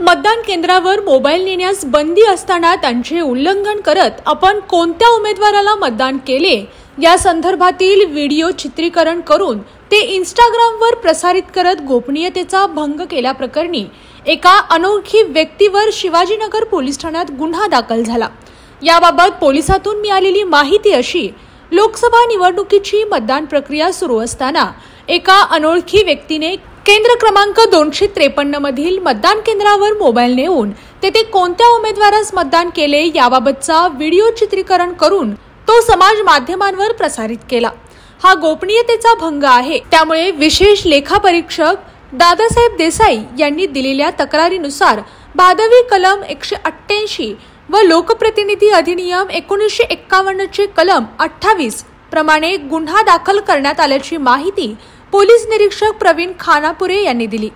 मतदान केंद्रावर मोबाईल नेण्यास बंदी असताना त्यांचे उल्लंघन करत आपण कोणत्या उमेदवाराला मतदान केले या संदर्भातील व्हिडिओ चित्रीकरण करून ते इंस्टाग्रामवर प्रसारित करत गोपनीयतेचा भंग केल्याप्रकरणी एका अनोळखी व्यक्तीवर शिवाजीनगर पोलीस ठाण्यात गुन्हा दाखल झाला। याबाबत पोलिसातून मिळालेली माहिती अशी, लोकसभा निवडणुकीची मतदान प्रक्रिया सुरू असताना एका अनोळखी व्यक्तीने केंद्र क्रमांक 253 मधील मतदान केंद्रावर मोबाईल नेऊन तेथे कोणत्या उमेदवारास मतदान केले याबाबतचा व्हिडिओ चित्रीकरण करून तो समाज माध्यमांवर प्रसारित केला। हा गोपनीयतेचा भंग आहे। त्यामुळे विशेष लेखापरीक्षक दादासाहेब देसाई यांनी दिलेल्या तक्रारीनुसार भादवी कलम 188 व लोकप्रतिनिधी अधिनियम 1951 चे कलम 28 प्रमाणे गुन्हा दाखल करण्यात आल्याची माहिती पोलीस निरीक्षक प्रवीण खानापुरे यांनी दिली।